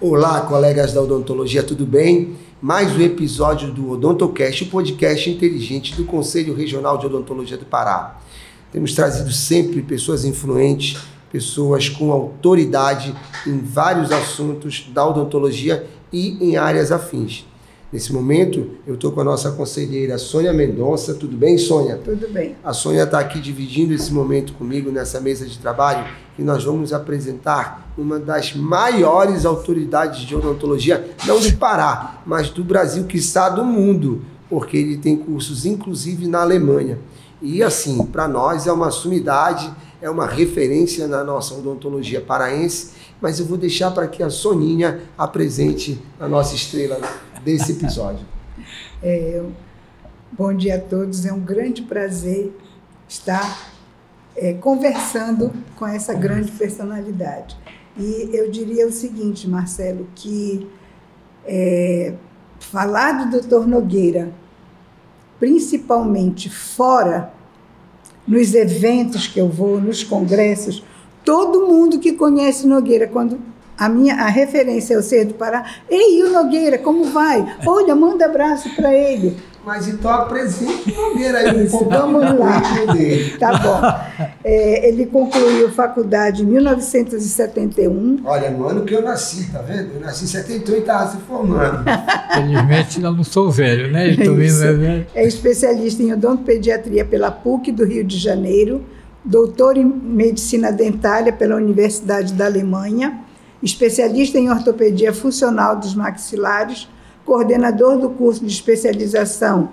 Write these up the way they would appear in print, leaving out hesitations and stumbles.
Olá, colegas da odontologia, tudo bem? Mais um episódio do Odontocast, o podcast inteligente do Conselho Regional de Odontologia do Pará. Temos trazido sempre pessoas influentes, pessoas com autoridade em vários assuntos da odontologia e em áreas afins. Nesse momento, eu estou com a nossa conselheira Sônia Mendonça. Tudo bem, Sônia? Tudo bem. A Sônia está aqui dividindo esse momento comigo nessa mesa de trabalho e nós vamos apresentar uma das maiores autoridades de odontologia, não do Pará, mas do Brasil, quiçá do mundo, porque ele tem cursos inclusive na Alemanha. E assim, para nós é uma sumidade, é uma referência na nossa odontologia paraense, mas eu vou deixar para que a Soninha apresente a nossa estrela desse episódio. Bom dia a todos, é um grande prazer estar conversando com essa grande personalidade. E eu diria o seguinte, Marcelo, que falar do Dr. Nogueira, principalmente fora, nos eventos que eu vou, nos congressos, todo mundo que conhece Nogueira, quando a referência é o Ser do Pará, ei, o Nogueira, como vai? Olha, manda abraço para ele. Mas então apresente o Nogueira aí. Vamos lá. Tá bom. Ele concluiu faculdade em 1971. Olha, no ano que eu nasci, tá vendo? Eu nasci em 78 e estava se formando. Felizmente eu não sou velho, né? Eu também não é velho. É especialista em odontopediatria pela PUC do Rio de Janeiro, doutor em medicina dentária pela Universidade da Alemanha, especialista em ortopedia funcional dos maxilares, coordenador do curso de especialização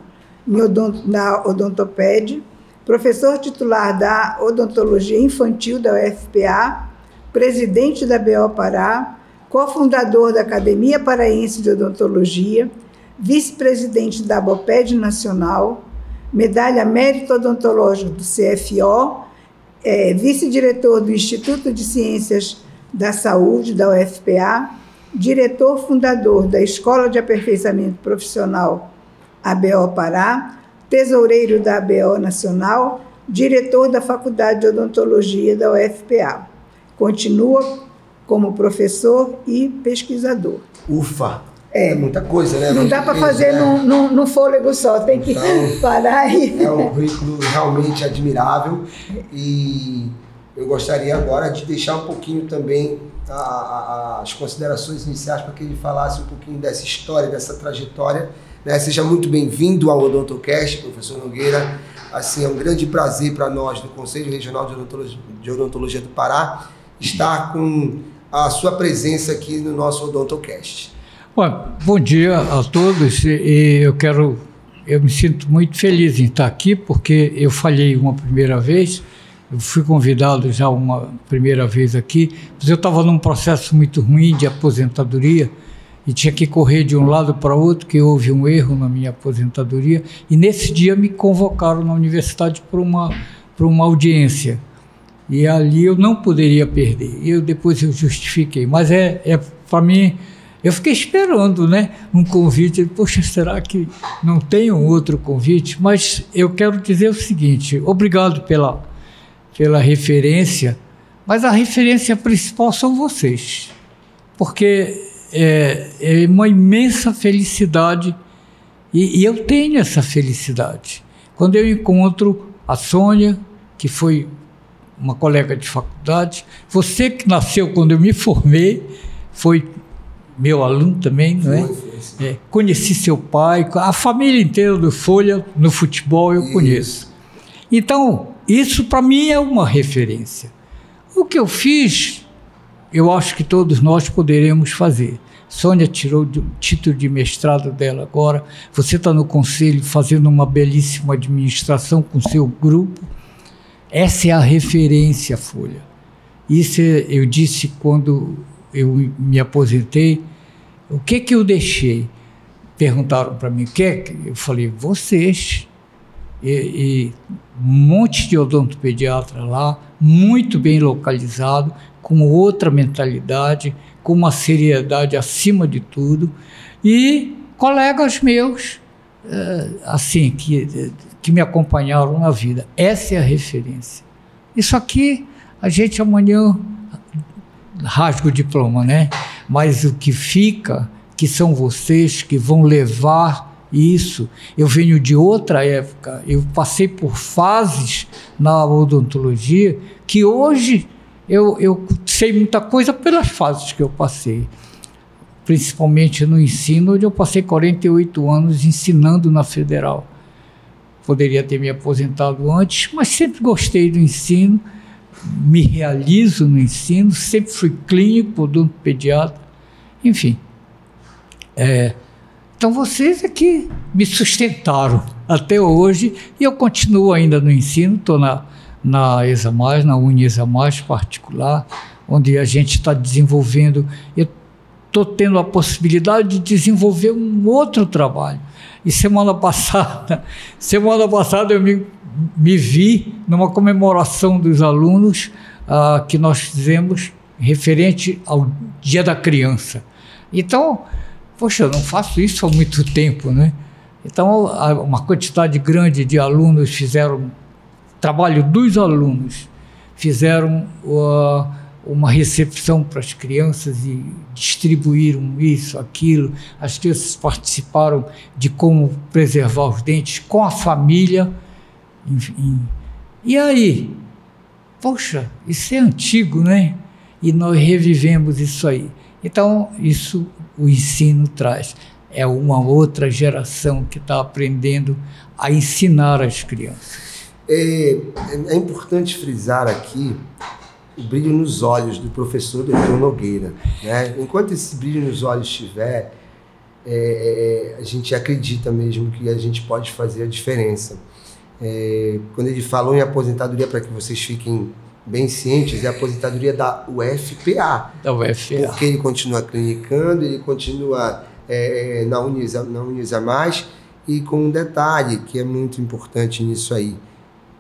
na odontopédia, professor titular da odontologia infantil da UFPA, presidente da BO Pará, cofundador da Academia Paraense de Odontologia, vice-presidente da ABOPED Nacional, medalha mérito odontológico do CFO, vice-diretor do Instituto de Ciências da Saúde da UFPA, diretor fundador da Escola de Aperfeiçoamento Profissional ABO Pará, tesoureiro da ABO Nacional, diretor da Faculdade de Odontologia da UFPA. Continua como professor e pesquisador. Ufa! É muita coisa, né? Não dá para fazer num fôlego só, tem que parar e... É um currículo realmente admirável e eu gostaria agora de deixar um pouquinho também as considerações iniciais para que ele falasse um pouquinho dessa história, dessa trajetória. Né? Seja muito bem-vindo ao Odontocast, professor Nogueira. Assim, é um grande prazer para nós, do Conselho Regional de Odontologia do Pará, estar com a sua presença aqui no nosso Odontocast. Bom dia a todos. Eu me sinto muito feliz em estar aqui, porque eu falhei uma primeira vez. Eu fui convidado já uma primeira vez aqui, mas eu estava num processo muito ruim de aposentadoria e tinha que correr de um lado para outro, que houve um erro na minha aposentadoria, e nesse dia me convocaram na universidade para uma audiência, e ali eu não poderia perder, depois eu justifiquei, mas para mim, eu fiquei esperando, né, um convite. Poxa, será que não tem um outro convite? Mas eu quero dizer o seguinte: obrigado pela referência, mas a referência principal são vocês, porque é uma imensa felicidade, e eu tenho essa felicidade. Quando eu encontro a Sônia, que foi uma colega de faculdade, você que nasceu quando eu me formei, foi meu aluno também, não é? Conheci seu pai, a família inteira do Folha, no futebol eu conheço. Então, isso para mim é uma referência. O que eu fiz, eu acho que todos nós poderemos fazer. Sônia tirou o título de mestrado dela agora, você está no conselho fazendo uma belíssima administração com seu grupo. Essa é a referência, Folha. Isso eu disse quando eu me aposentei. O que eu deixei? Perguntaram para mim, o que é? Eu falei, vocês. E um monte de odontopediatra lá, muito bem localizado, com outra mentalidade, com uma seriedade acima de tudo, e colegas meus, assim, que me acompanharam na vida. Essa é a referência. Isso aqui, a gente amanhã rasga o diploma, né? mas o que fica, que são vocês que vão levar isso. Eu venho de outra época, eu passei por fases na odontologia que hoje eu sei muita coisa pelas fases que eu passei, principalmente no ensino, onde eu passei 48 anos ensinando na Federal. Poderia ter me aposentado antes, mas sempre gostei do ensino, me realizo no ensino, sempre fui clínico, odontopediatra, enfim. Então vocês é que me sustentaram até hoje e eu continuo ainda no ensino, estou na ESA+, na UniESA+, particular, onde a gente está desenvolvendo, eu estou tendo a possibilidade de desenvolver um outro trabalho. E semana passada eu me vi numa comemoração dos alunos que nós fizemos referente ao Dia da Criança. Então, poxa, eu não faço isso há muito tempo, né? Então, uma quantidade grande de alunos fizeram, trabalho dos alunos, fizeram uma recepção para as crianças e distribuíram isso, aquilo. As crianças participaram de como preservar os dentes com a família. Enfim. E aí? Poxa, isso é antigo, né? E nós revivemos isso aí. Então, isso o ensino traz. É uma outra geração que está aprendendo a ensinar as crianças. É importante frisar aqui o brilho nos olhos do professor Dr. Nogueira, né? Enquanto esse brilho nos olhos estiver, a gente acredita mesmo que a gente pode fazer a diferença. Quando ele falou em aposentadoria, para que vocês fiquem bem cientes, é a aposentadoria da UFPA. Da UFPA. Porque ele continua clinicando, ele continua na UniESA+, e com um detalhe que é muito importante nisso aí.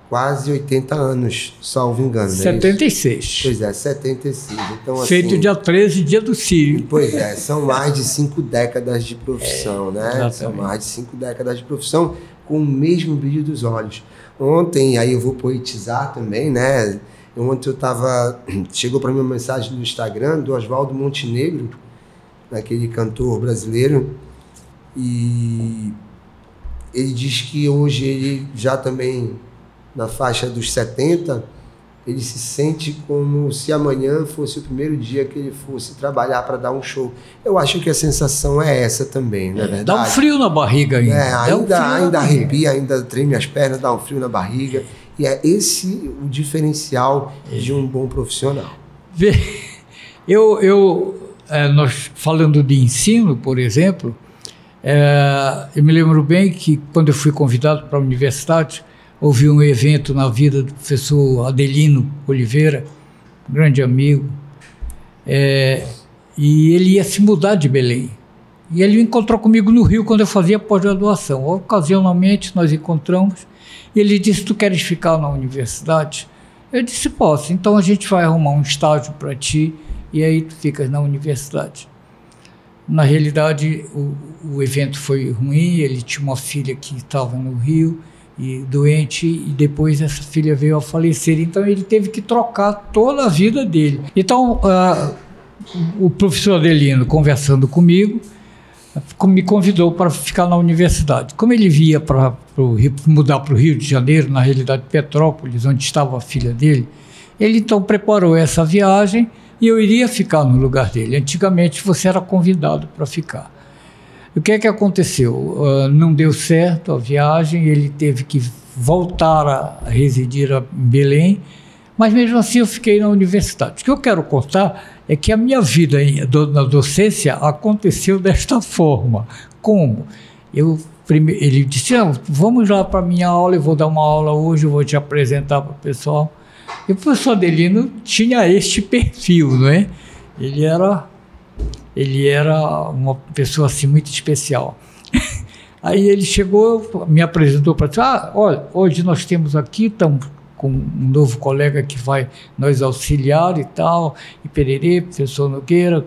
Quase 80 anos, salvo engano. 76. Pois é, 76. Então, feito assim, dia 13, dia do Sírio. Pois é, são mais de 5 décadas de profissão, né? Exatamente. São mais de 5 décadas de profissão com o mesmo brilho dos olhos. Ontem, aí eu vou poetizar também, né? Ontem chegou para mim uma mensagem no Instagram do Oswaldo Montenegro, aquele cantor brasileiro, e ele diz que hoje ele já também na faixa dos 70, ele se sente como se amanhã fosse o primeiro dia que ele fosse trabalhar para dar um show. Eu acho que a sensação é essa também, não é verdade? Dá um frio na barriga ainda. Ainda arrepia, ainda treme as pernas, dá um frio na barriga. E é esse o diferencial de um bom profissional. Nós falando de ensino, por exemplo, eu me lembro bem que quando eu fui convidado para a universidade, houve um evento na vida do professor Adelino Oliveira, um grande amigo, e ele ia se mudar de Belém. E ele encontrou comigo no Rio quando eu fazia pós-graduação. Ocasionalmente nós encontramos, e ele disse: "Tu queres ficar na universidade?" Eu disse: "Posso, então a gente vai arrumar um estágio para ti, e aí tu ficas na universidade." Na realidade, o evento foi ruim, ele tinha uma filha que estava no Rio, e doente, e depois essa filha veio a falecer, então ele teve que trocar toda a vida dele. Então, o professor Adelino, conversando comigo, me convidou para ficar na universidade. Como ele via para mudar para o Rio de Janeiro, na realidade Petrópolis, onde estava a filha dele, ele então preparou essa viagem e eu iria ficar no lugar dele. Antigamente você era convidado para ficar. O que é que aconteceu? Não deu certo a viagem, ele teve que voltar a residir em Belém, mas mesmo assim eu fiquei na universidade. O que eu quero contar é que a minha vida na docência aconteceu desta forma. Como? Ele disse: "Vamos lá para a minha aula, eu vou dar uma aula hoje, eu vou te apresentar para o pessoal." E o professor Adelino tinha este perfil, não é? Ele era uma pessoa assim muito especial. Aí ele chegou, me apresentou para dizer: "Olha, hoje nós temos aqui, estamos com um novo colega que vai nos auxiliar e tal, e pererê, professor Nogueira.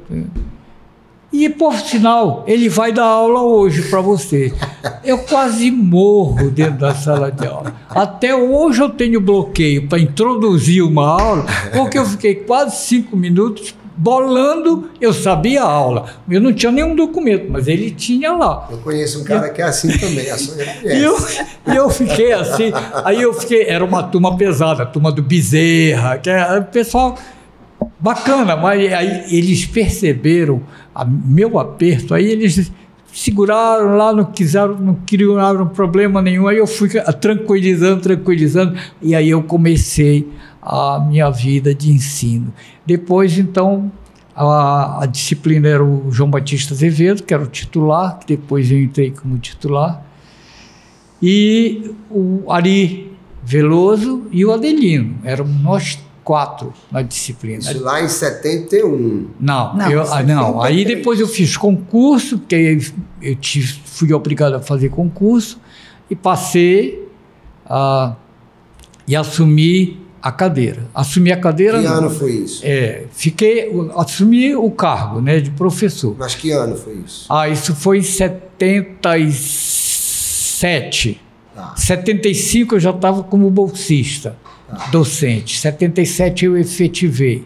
E, por sinal, ele vai dar aula hoje para você." Eu quase morro dentro da sala de aula. Até hoje eu tenho bloqueio para introduzir uma aula, porque eu fiquei quase 5 minutos bolando, eu sabia a aula. Eu não tinha nenhum documento, mas ele tinha lá. Eu conheço um cara que é assim também, a Sônia conhece. E eu fiquei assim, era uma turma pesada, a turma do Bezerra, que é o pessoal bacana, mas aí eles perceberam meu aperto, aí eles seguraram lá, não criaram problema nenhum, aí eu fui tranquilizando, e aí eu comecei a minha vida de ensino. Depois, então, a disciplina era o João Batista Azevedo, que era o titular, que depois eu entrei como titular, e o Ari Veloso e o Adelino, eram nós 4 na disciplina. Isso lá em 71. Não. Aí depois eu fiz concurso, porque eu fui obrigado a fazer concurso, e passei e assumi a cadeira. Assumi a cadeira... Que ano foi isso? Assumi o cargo, né, de professor. Mas que ano foi isso? Isso foi em 77. 75 eu já estava como bolsista, docente. 77 eu efetivei.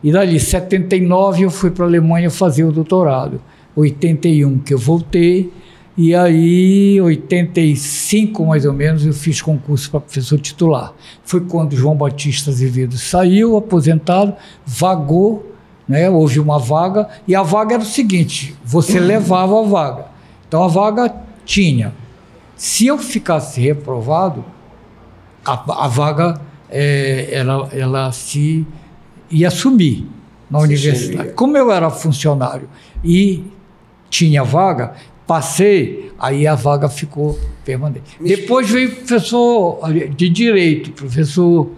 E dali, 79 eu fui para a Alemanha fazer o doutorado. 81 que eu voltei. E aí, 85 mais ou menos, eu fiz concurso para professor titular. Foi quando João Batista Azevedo saiu, aposentado, vagou, né? Houve uma vaga, e a vaga era o seguinte, você levava a vaga. Então a vaga tinha. Se eu ficasse reprovado, a vaga ela se ia sumir na universidade. Como eu era funcionário e tinha vaga, passei, aí a vaga ficou permanente. Depois veio o professor de Direito, professor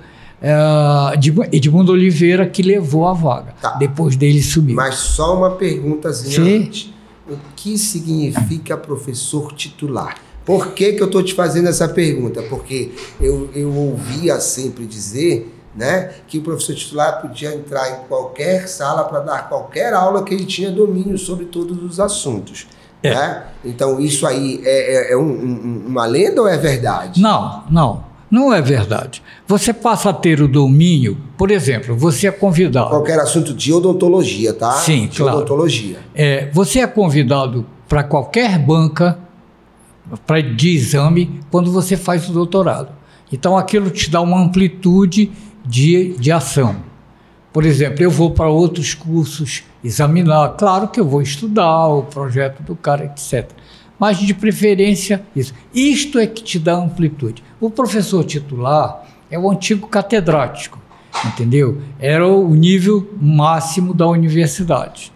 Edmundo Oliveira, que levou a vaga. Depois dele sumiu. Mas só uma perguntazinha antes. O que significa professor titular? Por que eu estou te fazendo essa pergunta? Porque eu ouvia sempre dizer, né, que o professor titular podia entrar em qualquer sala para dar qualquer aula que ele tinha domínio sobre todos os assuntos. Né? Então isso aí é uma lenda ou é verdade? Não é verdade. Você passa a ter o domínio, por exemplo, você é convidado... Qualquer assunto de odontologia, tá? Sim, de claro. Odontologia. Você é convidado para qualquer banca de exame quando você faz o doutorado. Então aquilo te dá uma amplitude de ação. Por exemplo, eu vou para outros cursos examinar, claro que eu vou estudar o projeto do cara, etc. Mas de preferência isso. Isto é que te dá amplitude. O professor titular é o antigo catedrático, entendeu? Era o nível máximo da universidade.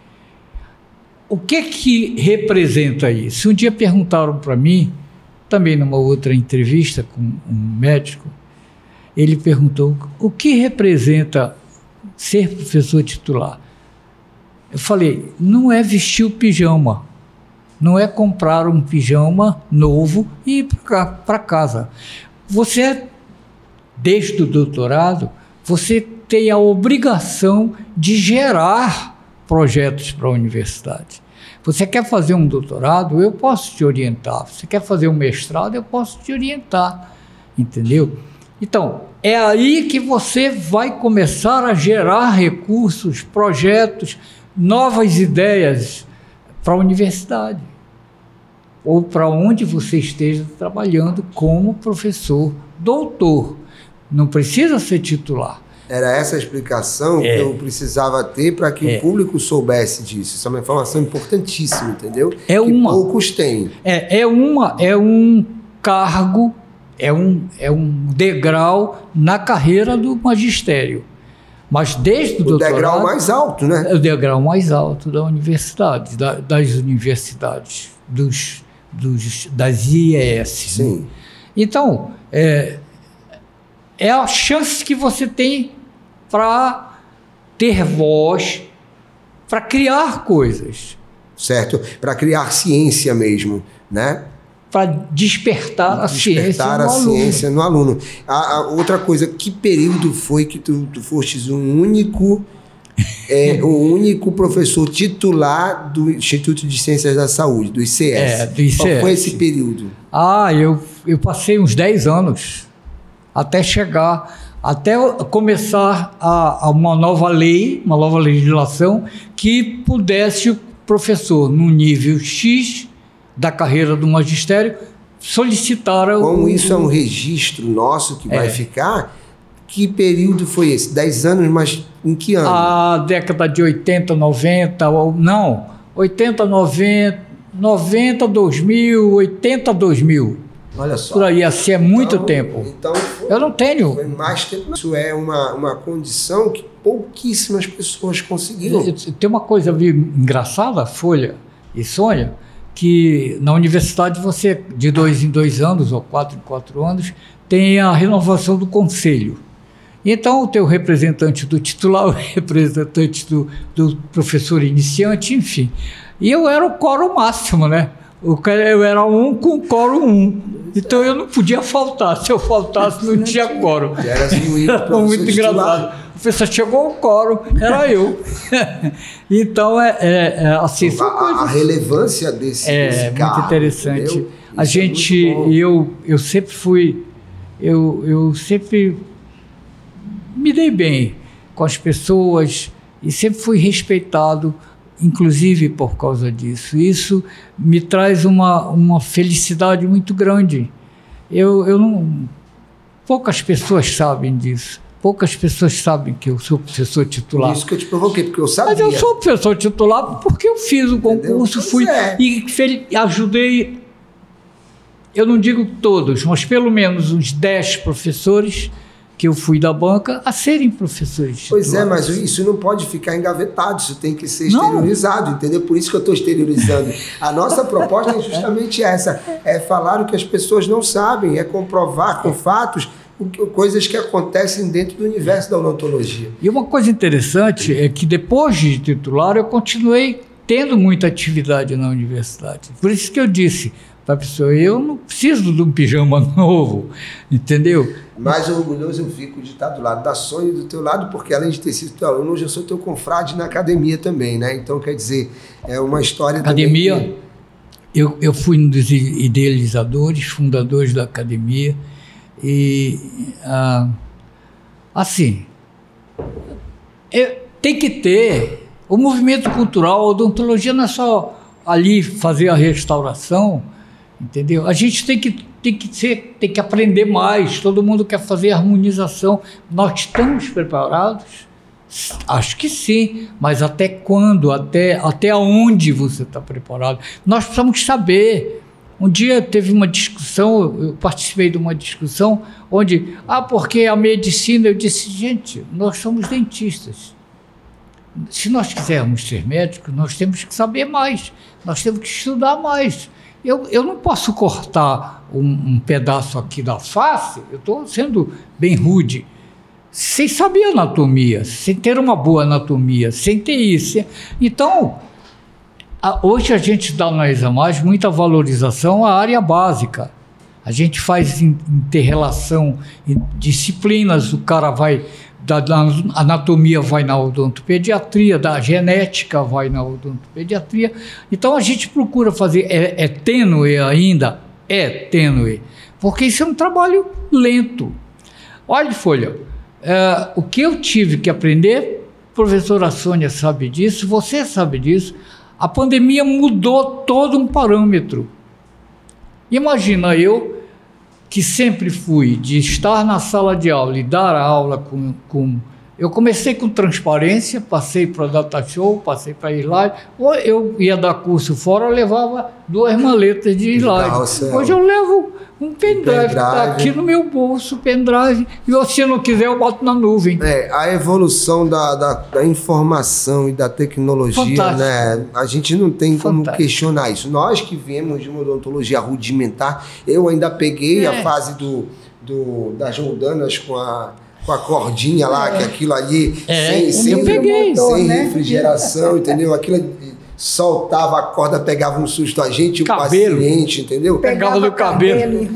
O que representa isso? Um dia perguntaram para mim, também numa outra entrevista com um médico, ele perguntou o que representa ser professor titular. Eu falei, não é vestir o pijama, não é comprar um pijama novo e ir para casa. Você, desde o doutorado, você tem a obrigação de gerar projetos para a universidade. Você quer fazer um doutorado, eu posso te orientar. Você quer fazer um mestrado, eu posso te orientar. Entendeu? Então, é aí que você vai começar a gerar recursos, projetos, novas ideias para a universidade. Ou para onde você esteja trabalhando como professor doutor. Não precisa ser titular. Era essa a explicação que eu precisava ter para que o público soubesse disso. Isso é uma informação importantíssima, entendeu? Que poucos têm. É um cargo, é um degrau na carreira do magistério. Mas desde o doutorado... O degrau mais alto, né? É o degrau mais alto da universidade, das universidades, das IES. Sim. Né? Então, é a chance que você tem para ter voz, para criar coisas. Certo, para criar ciência mesmo, né? Para despertar a ciência no aluno. A outra coisa, que período foi que tu fostes o único professor titular do Instituto de Ciências da Saúde, do ICS? Do ICS. Qual foi esse período? Eu passei uns 10 anos até chegar até começar uma nova lei, uma nova legislação que pudesse o professor, no nível X da carreira do magistério, solicitar... Como isso é um registro nosso que vai ficar, que período foi esse? 10 anos, mas em que ano? A década de 80, 90, não, 80, 90, 2000, 80, 2000. Olha só. Por aí, assim, é muito tempo. Então, eu não tenho. Foi mais tempo. Isso é uma condição que pouquíssimas pessoas conseguiram. Tem uma coisa engraçada, Folha e Sônia, que na universidade você, de 2 em 2 anos, ou 4 em 4 anos, tem a renovação do conselho. Então, o teu representante do titular, o representante do professor iniciante, enfim. E eu era o quórum máximo, né? Eu era um com quórum 1. Então, eu não podia faltar. Se eu faltasse, não tinha quórum. Era muito engraçado. O professor chegou ao quórum, era eu. Então, assim... A relevância desse cargo, muito interessante. Entendeu? A gente... Eu sempre fui... Eu sempre... me dei bem com as pessoas e sempre fui respeitado, inclusive por causa disso. Isso me traz uma felicidade muito grande. Eu não... Poucas pessoas sabem disso. Poucas pessoas sabem que eu sou professor titular. Por isso que eu te provoquei, porque eu sabia. Mas eu sou professor titular porque eu fiz o concurso, fui e ajudei, eu não digo todos, mas pelo menos uns 10 professores que eu fui da banca a serem professores titulares. Pois é, mas isso não pode ficar engavetado, isso tem que ser exteriorizado, entendeu? Por isso que eu estou exteriorizando. A nossa proposta é justamente essa, é falar o que as pessoas não sabem, é comprovar com fatos coisas que acontecem dentro do universo da odontologia. E uma coisa interessante é que depois de titular eu continuei tendo muita atividade na universidade. Por isso que eu disse para a pessoa, eu não preciso de um pijama novo, entendeu? Mais orgulhoso eu fico de estar do lado da Sônia e do teu lado, porque além de ter sido teu aluno, hoje eu sou teu confrade na academia também, né? Então, quer dizer, é uma história... Academia, também que... eu fui um dos idealizadores, fundadores da academia, e assim, tem que ter o movimento cultural, a odontologia não é só ali fazer a restauração, entendeu? A gente tem que aprender mais, todo mundo quer fazer harmonização. Nós estamos preparados? Acho que sim, mas até quando? Até onde você está preparado? Nós precisamos saber. Um dia teve uma discussão, eu participei de uma discussão onde, porque a medicina, eu disse, gente, nós somos dentistas. Se nós quisermos ser médicos, nós temos que saber mais, nós temos que estudar mais. Eu não posso cortar um pedaço aqui da face, eu estou sendo bem rude, sem saber anatomia, sem ter uma boa anatomia, sem ter isso. Então, hoje a gente dá na Examage muita valorização à área básica. A gente faz inter-relação, disciplinas, o cara vai... Da anatomia vai na odontopediatria, da genética vai na odontopediatria. Então a gente procura fazer, é tênue ainda? É tênue, porque isso é um trabalho lento. Olha, Folha, o que eu tive que aprender, a professora Sônia sabe disso, você sabe disso, a pandemia mudou todo um parâmetro. Imagina eu, que sempre fui de estar na sala de aula e dar aula com... Eu comecei com transparência, passei para data show, passei para slide. Ou eu ia dar curso fora, eu levava 2 maletas de slide. Hoje eu levo um pendrive, está aqui no meu bolso, pendrive, e se eu não quiser eu boto na nuvem. A evolução da informação e da tecnologia, né? A gente não tem como questionar isso. Nós que viemos de uma odontologia rudimentar, eu ainda peguei a fase das roldanas com a cordinha lá, que aquilo ali, sem refrigeração, entendeu? Aquilo soltava a corda, pegava um susto a gente, o paciente, entendeu? Pegava do cabelo.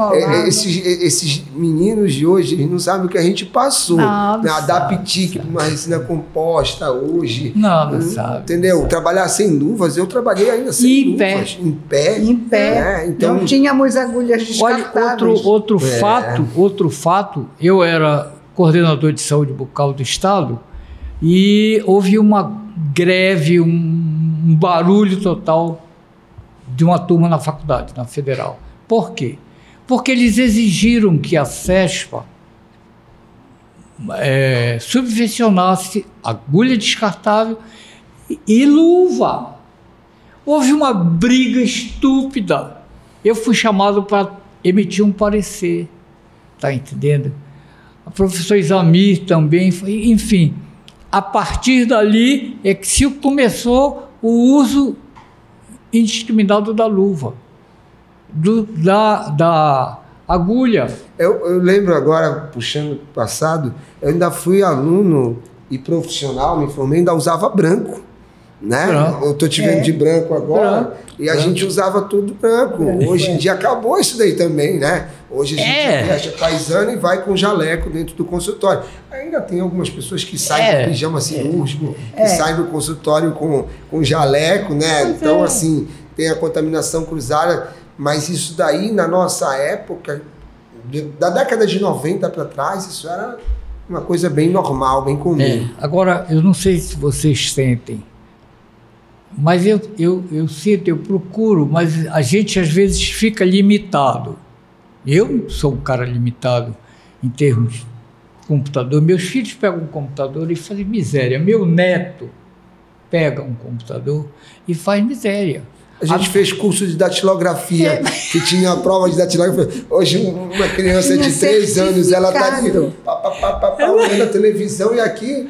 Esses meninos de hoje, eles não sabem o que a gente passou. A DAPTIC, uma resina composta hoje. Não sabe. Entendeu? Trabalhar sem luvas, eu trabalhei ainda sem luvas. Em pé. Né? Então, não tínhamos agulhas descartáveis. Olha, outro fato, eu era coordenador de saúde bucal do Estado, e houve uma greve, um barulho total de uma turma na faculdade, na Federal. Por quê? Porque eles exigiram que a CESPA subvencionasse agulha descartável e luva. Houve uma briga estúpida. Eu fui chamado para emitir um parecer, tá entendendo? O professor Isamir também, enfim. A partir dali é que se começou o uso indiscriminado da luva, da agulha. Eu lembro agora, puxando o passado, eu ainda fui aluno e profissional, me formei, ainda usava branco, né? Branco. Eu estou te vendo de branco agora, e a gente usava tudo branco. Hoje em dia acabou isso daí também, né? Hoje a gente veste paisano e vai com jaleco dentro do consultório. Ainda tem algumas pessoas que saem com pijama cirúrgico, que saem do consultório com jaleco, né? Então, assim, tem a contaminação cruzada, mas isso daí, na nossa época, da década de 90 para trás, isso era uma coisa bem normal, bem comum. Agora, eu não sei se vocês sentem, mas eu sinto, eu procuro, mas a gente às vezes fica limitado. Eu sou um cara limitado em termos de computador. Meus filhos pegam um computador e fazem miséria. Meu neto pega um computador e faz miséria. A gente fez curso de datilografia, que tinha a prova de datilografia. Hoje, uma criança de 3 anos, ela está aqui, olhando a televisão e aqui...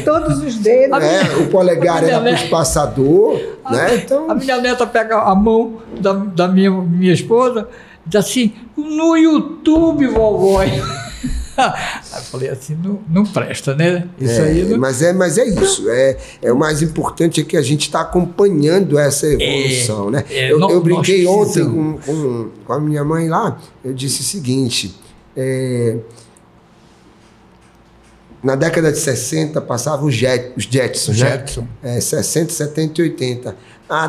todos os dedos. O polegar era para o espaçador, né? Então... A minha neta pega a mão da minha esposa e diz assim, no YouTube, vovó. Aí eu falei assim, não presta, né? Isso aí não... mas é isso. O mais importante é que a gente está acompanhando essa evolução, né? Eu brinquei ontem com a minha mãe lá, eu disse o seguinte, na década de 60 passavam os Jetsons, né? 60, 70 e 80.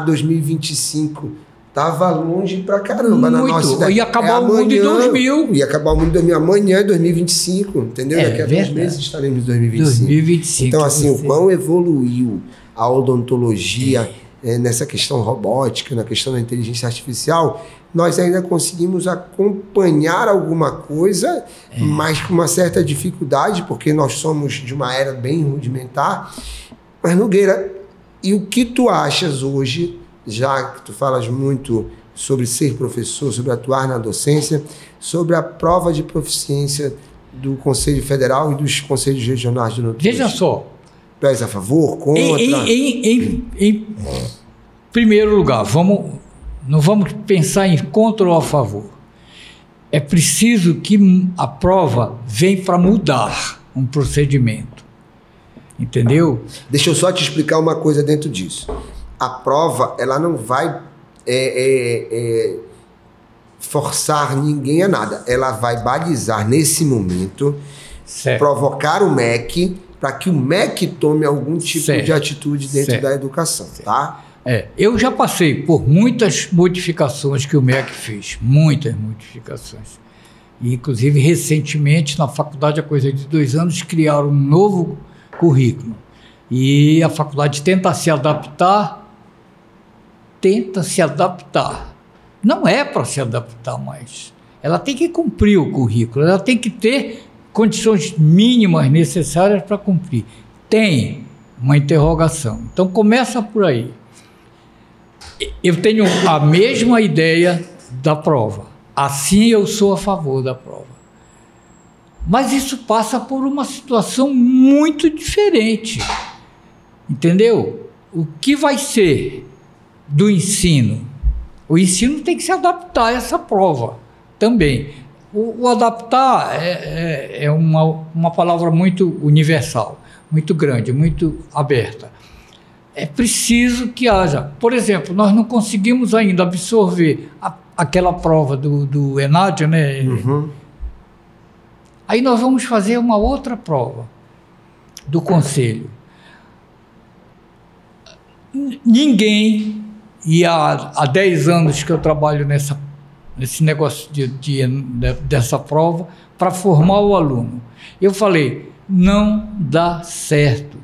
2025 estava longe pra caramba. Na nossa idade. Ia acabar o mundo em 2000. Ia acabar o mundo em 2000. Amanhã é 2025, entendeu? Daqui a 2 meses estaremos em 2025. Então, assim, o quão evoluiu a odontologia nessa questão robótica, na questão da inteligência artificial, nós ainda conseguimos acompanhar alguma coisa, mas com uma certa dificuldade, porque nós somos de uma era bem rudimentar. Mas, Nogueira, e o que tu achas hoje, já que tu falas muito sobre ser professor, sobre atuar na docência, sobre a prova de proficiência do Conselho Federal e dos Conselhos Regionais de Odontologia? Veja só. Tu és a favor, contra? Em primeiro lugar, não vamos pensar em contra ou a favor. É preciso que a prova venha para mudar um procedimento. Entendeu? Deixa eu só te explicar uma coisa dentro disso. A prova, ela não vai forçar ninguém a nada. Ela vai balizar nesse momento, provocar o MEC, para que o MEC tome algum tipo de atitude dentro da educação, tá? Eu já passei por muitas modificações que o MEC fez, muitas modificações. E, inclusive, recentemente, na faculdade, há coisa de 2 anos, criaram um novo currículo. E a faculdade tenta se adaptar. Não é para se adaptar mais. Ela tem que cumprir o currículo, ela tem que ter condições mínimas necessárias para cumprir. Tem uma interrogação. Então, começa por aí. Eu tenho a mesma ideia da prova. Assim, eu sou a favor da prova. Mas isso passa por uma situação muito diferente. Entendeu? O que vai ser do ensino? O ensino tem que se adaptar a essa prova também. O adaptar é uma palavra muito universal, muito grande, muito aberta. É preciso que haja. Por exemplo, nós não conseguimos ainda absorver aquela prova do ENAD, né? Uhum. Aí nós vamos fazer uma outra prova do Conselho. Ninguém, e há 10 anos que eu trabalho nesse negócio dessa prova para formar o aluno. Eu falei, não dá certo.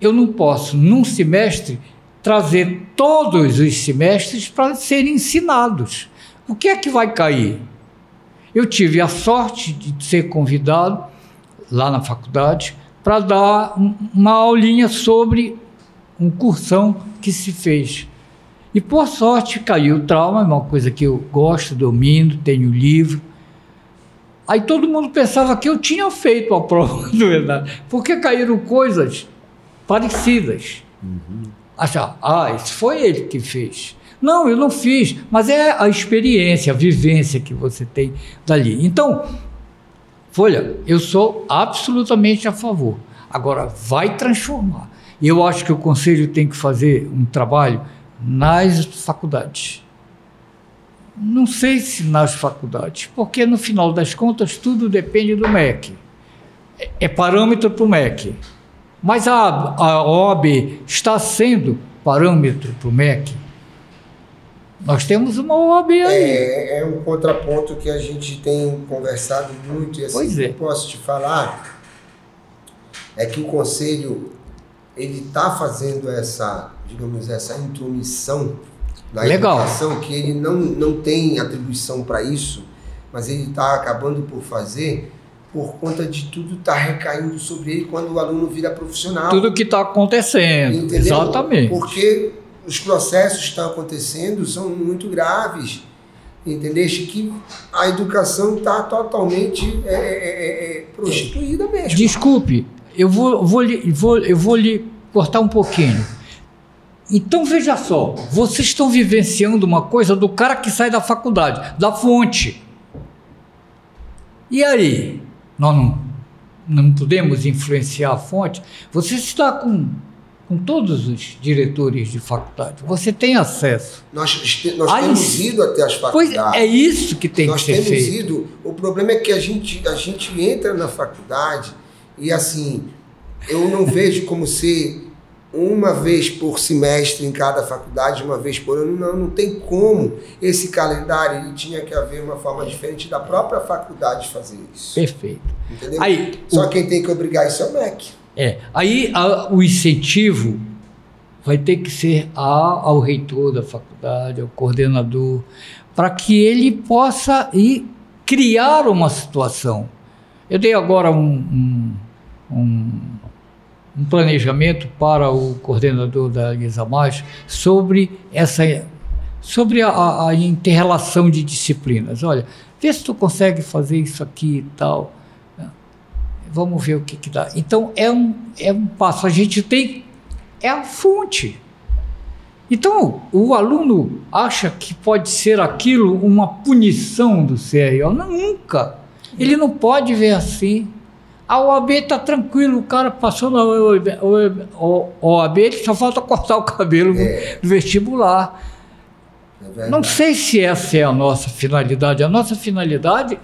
Eu não posso, num semestre, trazer todos os semestres para serem ensinados. O que é que vai cair? Eu tive a sorte de ser convidado lá na faculdade para dar uma aulinha sobre um cursão que se fez. E, por sorte, caiu o trauma, é uma coisa que eu gosto, domino, tenho livro. Aí todo mundo pensava que eu tinha feito a prova, não é verdade? Porque caíram coisas parecidas. Achar, isso foi ele que fez. Não, eu não fiz, mas é a experiência, a vivência que você tem dali. Então, Folha, eu sou absolutamente a favor. Agora, vai transformar. E eu acho que o Conselho tem que fazer um trabalho nas faculdades. Não sei se nas faculdades, porque no final das contas tudo depende do MEC. É parâmetro para o MEC. Mas a OAB está sendo parâmetro para o MEC. Nós temos uma OAB aí. É um contraponto que a gente tem conversado muito. E assim, pois é. eu posso te falar é que o Conselho ele está fazendo essa, digamos, essa intromissão na educação, que ele não tem atribuição para isso, mas ele está acabando por fazer por conta de tudo estar recaindo sobre ele quando o aluno vira profissional. Tudo que está acontecendo, entendeu? Exatamente. Porque os processos que estão acontecendo são muito graves, entendeste? Que a educação está totalmente prostituída mesmo. Desculpe, eu vou lhe cortar um pouquinho. Então, veja só, vocês estão vivenciando uma coisa do cara que sai da faculdade, da fonte. E aí? Nós não podemos influenciar a fonte? Você está com todos os diretores de faculdade. Você tem acesso. Nós temos ido até as faculdades. Pois é isso que tem que ser feito. Nós temos ido. O problema é que a gente entra na faculdade e, assim, eu não vejo como ser uma vez por semestre em cada faculdade, uma vez por ano. Não tem como. Esse calendário, ele tinha que haver uma forma diferente da própria faculdade fazer isso. Perfeito. Entendeu? Só quem tem que obrigar isso é o MEC. Aí o incentivo vai ter que ser ao reitor da faculdade, ao coordenador, para que ele possa criar uma situação. Eu dei agora um planejamento para o coordenador da Guizamais sobre a inter-relação de disciplinas. Olha, vê se tu consegue fazer isso aqui e tal. Vamos ver o que dá. Então, é um passo. A gente tem... É a fonte. Então, o aluno acha que pode ser aquilo uma punição do CRO. Não, nunca. Ele não pode ver assim. A OAB está tranquilo, o cara passou na OAB, ele só falta cortar o cabelo no vestibular. Não sei se essa é a nossa finalidade. A nossa finalidade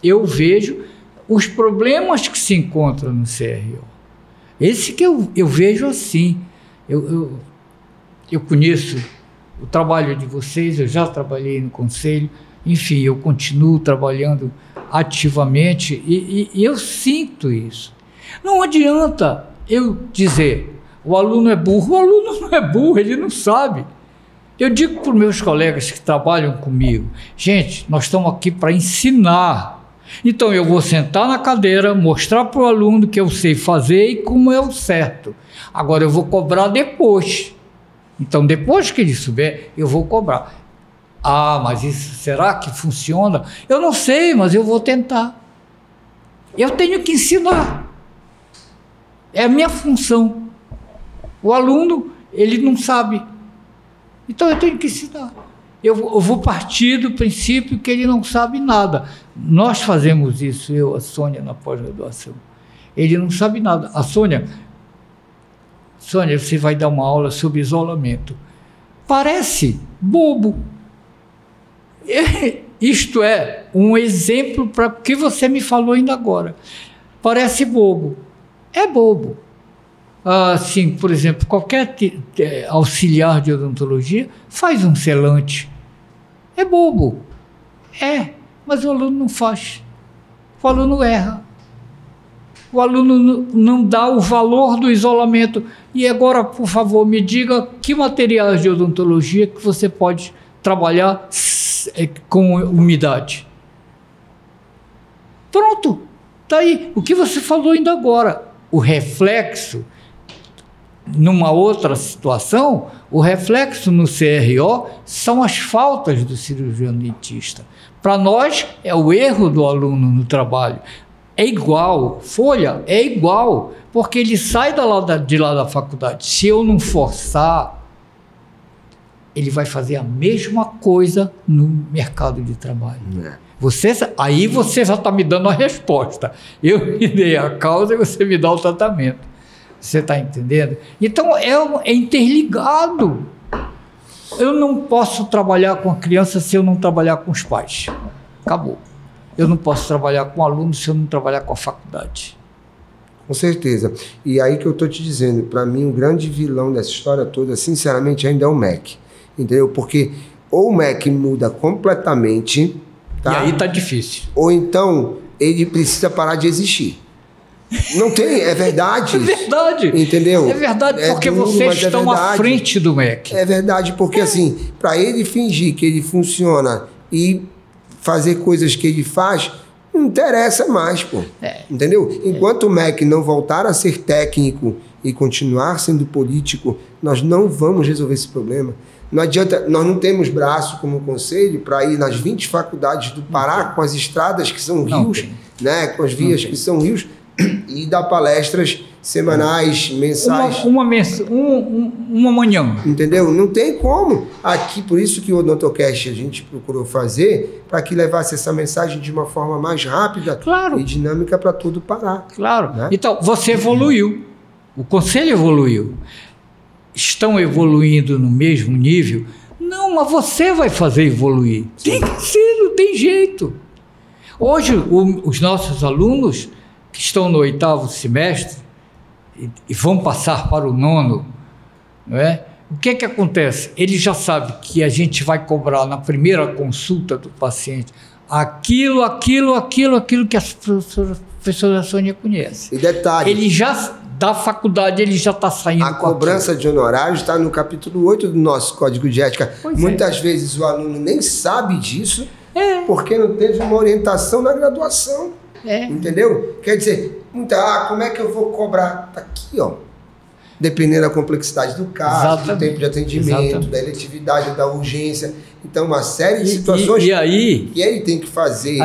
eu vejo os problemas que se encontram no CRO. Esse que eu vejo assim. Eu conheço o trabalho de vocês, eu já trabalhei no Conselho, enfim, eu continuo trabalhando ativamente e eu sinto isso. Não adianta eu dizer, o aluno é burro. O aluno não é burro, ele não sabe. Eu digo para os meus colegas que trabalham comigo, gente, nós estamos aqui para ensinar. Então eu vou sentar na cadeira, mostrar para o aluno que eu sei fazer e como é o certo. Agora eu vou cobrar depois. Então depois que ele souber, eu vou cobrar. Mas isso, será que funciona? Eu não sei, mas eu vou tentar. Eu tenho que ensinar. É a minha função. O aluno, ele não sabe. Então eu tenho que ensinar. Eu vou partir do princípio que ele não sabe nada. Nós fazemos isso, eu, a Sônia, na pós-graduação. Ele não sabe nada. A Sônia, você vai dar uma aula sobre isolamento. Parece bobo. Isto é um exemplo para o que você me falou ainda agora. Parece bobo. É bobo. Assim, por exemplo, qualquer auxiliar de odontologia faz um selante. É bobo. Mas o aluno não faz. O aluno erra. O aluno não dá o valor do isolamento. E agora, por favor, me diga que materiais de odontologia que você pode trabalhar com umidade. Pronto, está aí. O que você falou ainda agora. O reflexo, numa outra situação, o reflexo no CRO são as faltas do cirurgião dentista. Para nós, é o erro do aluno no trabalho. É igual, folha é igual, porque ele sai de lá da faculdade. Se eu não forçar, ele vai fazer a mesma coisa no mercado de trabalho. Aí você já está me dando a resposta. Eu me dei a causa e você me dá o tratamento. Você está entendendo? Então, é interligado. Eu não posso trabalhar com a criança se eu não trabalhar com os pais. Acabou. Eu não posso trabalhar com o aluno se eu não trabalhar com a faculdade. Com certeza. E aí que eu estou te dizendo, para mim, o grande vilão dessa história toda, sinceramente, ainda é o MEC. Entendeu? Porque ou o MEC muda completamente... Tá? E aí está difícil. Ou então, ele precisa parar de existir. Não tem, é verdade. É verdade. Entendeu? É verdade, porque duro, vocês estão à frente do MEC. É verdade, porque assim, para ele fingir que ele funciona e fazer coisas que ele faz, não interessa mais, pô. Entendeu? Enquanto o MEC não voltar a ser técnico e continuar sendo político, nós não vamos resolver esse problema. Não adianta, nós não temos braço como conselho para ir nas 20 faculdades do Pará com as estradas que são rios, né, com as vias que são rios, e dar palestras semanais, mensais. Uma manhã. Entendeu? Não tem como. Aqui, por isso que o Odontocast a gente procurou fazer, para que levasse essa mensagem de uma forma mais rápida e dinâmica para todo o Pará. Claro. Né? Então, você evoluiu. O conselho evoluiu. Estão evoluindo no mesmo nível? Não, mas você vai fazer evoluir. Tem que ser, não tem jeito. Hoje, os nossos alunos que estão no 8º semestre e vão passar para o 9º, não é? O que acontece? Ele já sabe que a gente vai cobrar na primeira consulta do paciente aquilo que a professora Sônia conhece. E detalhe... Ele já... Da faculdade ele já está saindo. A cobrança de honorários está no capítulo 8 do nosso Código de Ética. Muitas vezes o aluno nem sabe disso porque não teve uma orientação na graduação. Entendeu? Quer dizer, como é que eu vou cobrar? Está aqui, ó. Dependendo da complexidade do caso, do tempo de atendimento, da eletividade, da urgência. Então, uma série de situações que ele tem que fazer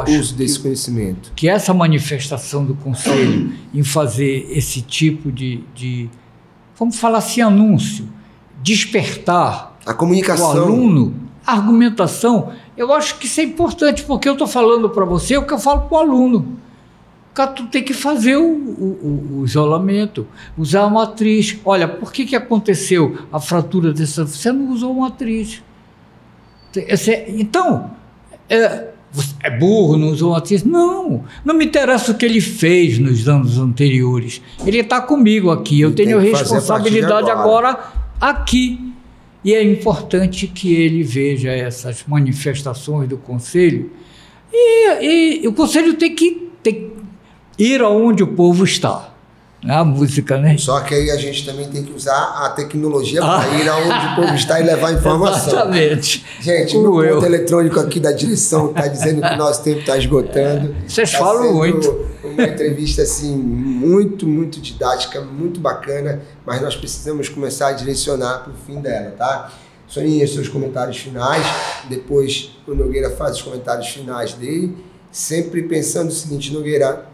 uso desse conhecimento. Que essa manifestação do Conselho em fazer esse tipo de vamos falar assim, anúncio, despertar a comunicação, o aluno, a argumentação, eu acho que isso é importante, porque eu estou falando para você o que eu falo para o aluno. Tu tem que fazer o isolamento, usar a matriz. Olha, por que aconteceu a fratura dessa... Você não usou matriz. Então, é burro, não usou matriz? Não me interessa o que ele fez nos anos anteriores. Ele está comigo aqui, eu tenho responsabilidade agora aqui. E é importante que ele veja essas manifestações do Conselho. E o Conselho tem que ir aonde o povo está. A música, né? Só que aí a gente também tem que usar a tecnologia para ir aonde o povo está e levar informação. Exatamente. Gente, o meu ponto eletrônico aqui da direção está dizendo que o nosso tempo está esgotando. Vocês falam muito. Uma entrevista assim, muito, muito didática, muito bacana, mas nós precisamos começar a direcionar para o fim dela, tá? Soninha, seus comentários finais, depois o Nogueira faz os comentários finais dele, sempre pensando o seguinte, Nogueira,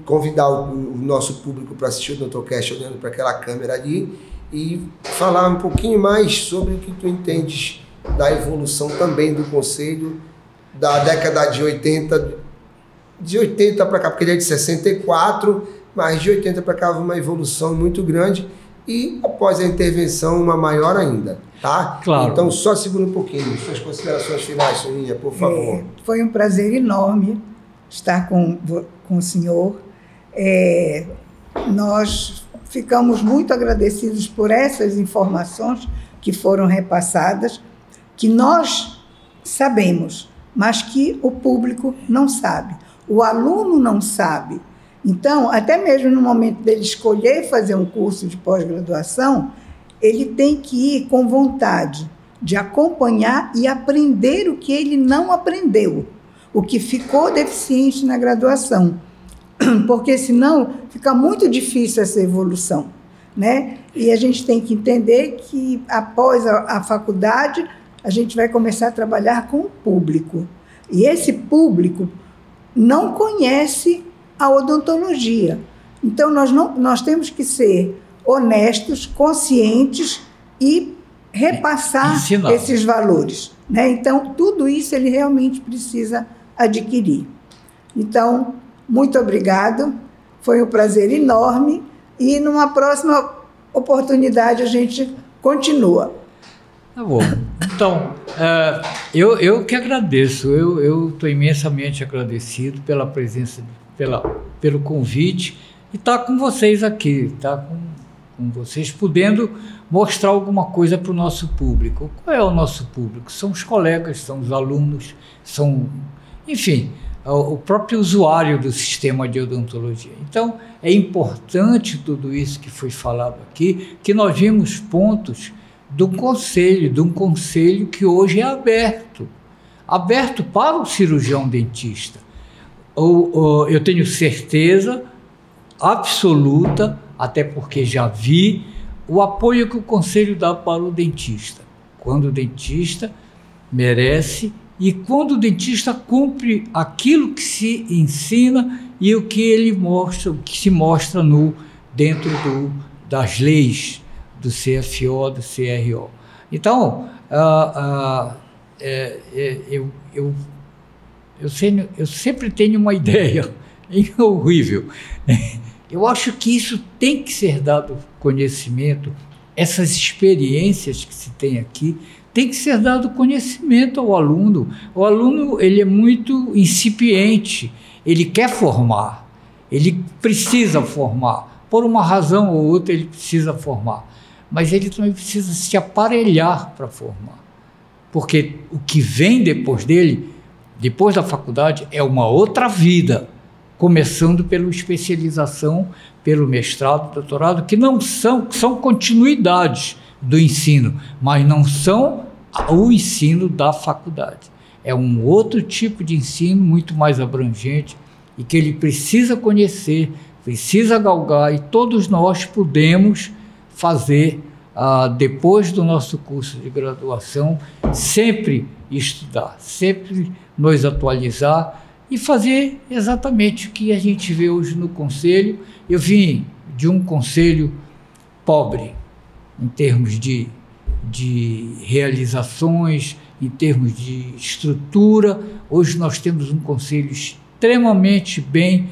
convidar o nosso público para assistir o Odontocast olhando para aquela câmera ali e falar um pouquinho mais sobre o que tu entendes da evolução também do Conselho da década de 80 para cá, porque ele é de 64, mas de 80 para cá houve uma evolução muito grande e após a intervenção uma maior ainda, tá? Claro. Então só segura um pouquinho, suas considerações finais, Soninha, por favor. Foi um prazer enorme estar com o senhor. Nós ficamos muito agradecidos por essas informações que foram repassadas, que nós sabemos, mas que o público não sabe, o aluno não sabe. Então, até mesmo no momento dele escolher fazer um curso de pós-graduação, ele tem que ir com vontade de acompanhar e aprender o que ele não aprendeu, o que ficou deficiente na graduação, porque senão fica muito difícil essa evolução, né? E a gente tem que entender que após a faculdade a gente vai começar a trabalhar com o público, e esse público não conhece a odontologia. Então nós temos que ser honestos, conscientes e repassar esses valores, né? Então, tudo isso ele realmente precisa adquirir. Então, muito obrigado, foi um prazer enorme e numa próxima oportunidade a gente continua. Tá bom. Então, eu que agradeço, eu estou imensamente agradecido pela presença, pelo convite e estar com vocês aqui, estar com vocês, podendo mostrar alguma coisa para o nosso público. Qual é o nosso público? São os colegas, são os alunos, enfim, o próprio usuário do sistema de odontologia. Então, é importante tudo isso que foi falado aqui, que nós vimos pontos de um conselho que hoje é aberto para o cirurgião dentista. Eu tenho certeza absoluta, até porque já vi o apoio que o conselho dá para o dentista, quando o dentista merece e quando o dentista cumpre aquilo que se ensina e o que ele mostra, o que se mostra dentro das leis do CFO, do CRO. Então, eu sempre tenho uma ideia horrível. Eu acho que isso tem que ser dado conhecimento, essas experiências que se tem aqui, tem que ser dado conhecimento ao aluno. O aluno, ele é muito incipiente, ele quer formar, ele precisa formar, por uma razão ou outra ele precisa formar, mas ele também precisa se aparelhar para formar, porque o que vem depois dele, depois da faculdade, é uma outra vida, começando pela especialização, pelo mestrado, doutorado, que não são continuidades do ensino, mas não são o ensino da faculdade. É um outro tipo de ensino, muito mais abrangente, e que ele precisa conhecer, precisa galgar, e todos nós podemos fazer, depois do nosso curso de graduação, sempre estudar, sempre nos atualizar, e fazer exatamente o que a gente vê hoje no conselho. Eu vim de um conselho pobre, em termos de realizações, em termos de estrutura. Hoje nós temos um conselho extremamente bem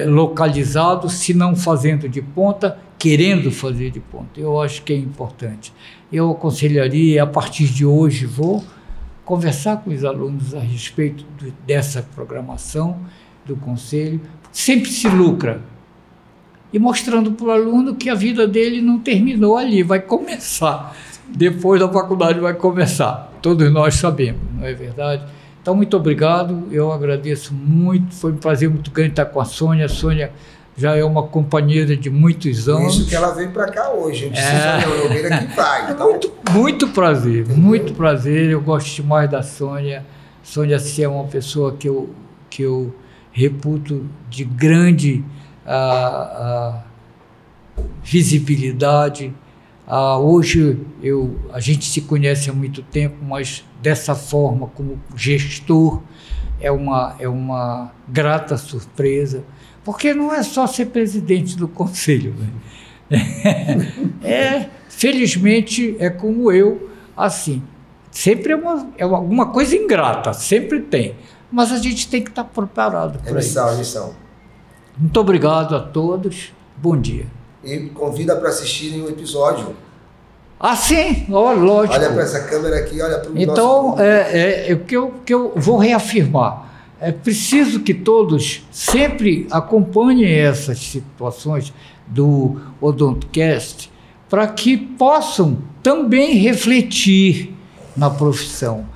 localizado, se não fazendo de ponta, querendo fazer de ponta. Eu acho que é importante. Eu aconselharia, a partir de hoje, vou conversar com os alunos a respeito dessa programação do conselho. Sempre se lucra, e mostrando para o aluno que a vida dele não terminou ali, vai começar, depois da faculdade vai começar, todos nós sabemos, não é verdade? Então, muito obrigado, eu agradeço muito, foi um prazer muito grande estar com a Sônia. A Sônia já é uma companheira de muitos anos. Isso que ela veio para cá hoje, eu Nogueira que vai. Então... Muito prazer, muito prazer, eu gosto demais da Sônia. Sônia, assim, é uma pessoa que eu reputo de grande visibilidade. Hoje a gente se conhece há muito tempo, mas dessa forma, como gestor, é uma grata surpresa, porque não é só ser presidente do conselho, né? Felizmente é como eu, assim, sempre é alguma coisa ingrata, sempre tem, mas a gente tem que estar preparado para isso. Missão. Muito obrigado a todos, bom dia. E convida para assistirem o episódio. Sim, lógico. Olha para essa câmera aqui, olha para o Então, o que eu vou reafirmar. É preciso que todos sempre acompanhem essas situações do Odontocast para que possam também refletir na profissão.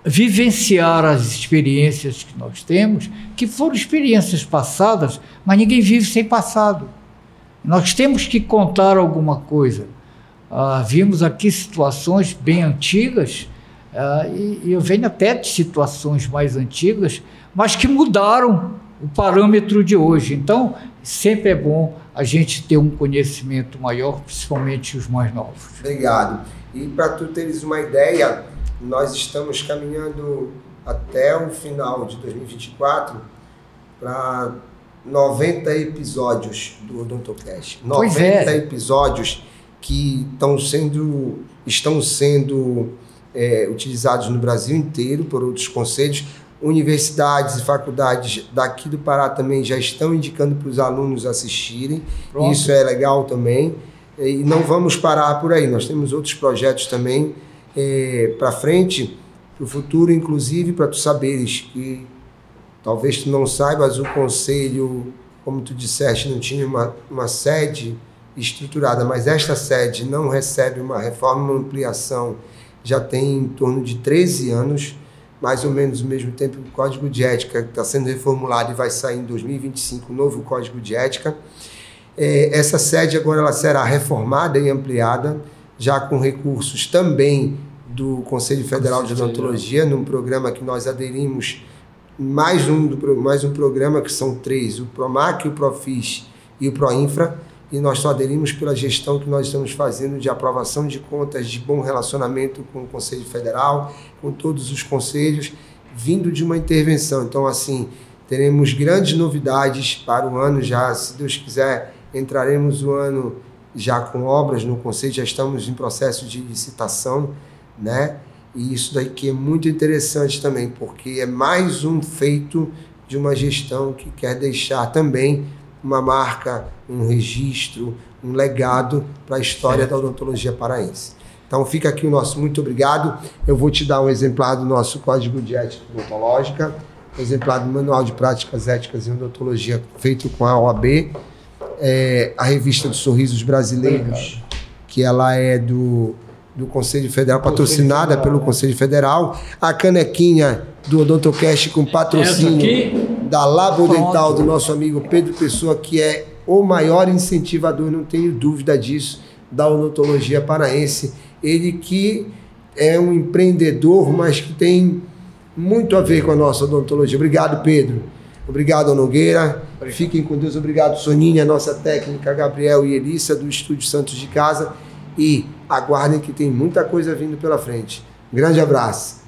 vivenciar as experiências que nós temos, que foram experiências passadas, mas ninguém vive sem passado. Nós temos que contar alguma coisa. Vimos aqui situações bem antigas, e eu venho até de situações mais antigas, mas que mudaram o parâmetro de hoje. Então, sempre é bom a gente ter um conhecimento maior, principalmente os mais novos. Obrigado. E para tu teres uma ideia, nós estamos caminhando até o final de 2024 para 90 episódios do Odontocast. 90 episódios que estão sendo utilizados no Brasil inteiro por outros conselhos. Universidades e faculdades daqui do Pará também já estão indicando para os alunos assistirem. Pronto. Isso é legal também. E não vamos parar por aí. Nós temos outros projetos também para frente, para o futuro, inclusive, para tu saberes que talvez tu não saibas, o conselho, como tu disseste, não tinha uma sede estruturada, mas esta sede não recebe uma reforma, uma ampliação, já tem em torno de 13 anos, mais ou menos ao mesmo tempo que o Código de Ética está sendo reformulado e vai sair em 2025 o novo Código de Ética. Essa sede agora ela será reformada e ampliada, já com recursos também do Conselho Federal de Odontologia, num programa que nós aderimos, mais um programa, que são 3, o PROMAC, o PROFIS e o PROINFRA, e nós só aderimos pela gestão que nós estamos fazendo de aprovação de contas, de bom relacionamento com o Conselho Federal, com todos os conselhos, vindo de uma intervenção. Então, assim, teremos grandes novidades para o ano já, se Deus quiser, entraremos o ano já com obras no Conselho, já estamos em processo de licitação, né? E isso daqui é muito interessante também, porque é mais um feito de uma gestão que quer deixar também uma marca, um registro, um legado para a história da odontologia paraense. Então fica aqui o nosso muito obrigado. Eu vou te dar um exemplar do nosso Código de Ética Odontológica, um exemplar do Manual de Práticas Éticas em Odontologia feito com a OAB, a Revista dos Sorrisos Brasileiros, que ela é do Conselho Federal, patrocinada pelo Conselho Federal, a canequinha do Odontocast com patrocínio da Labo Dental do nosso amigo Pedro Pessoa, que é o maior incentivador, não tenho dúvida disso, da odontologia paraense. Ele que é um empreendedor, mas que tem muito a ver com a nossa odontologia. Obrigado, Pedro. Obrigado, Nogueira. Obrigado. Fiquem com Deus. Obrigado, Soninha, nossa técnica, Gabriel e Elissa, do Estúdio Santos de Casa. E aguardem que tem muita coisa vindo pela frente. Um grande abraço.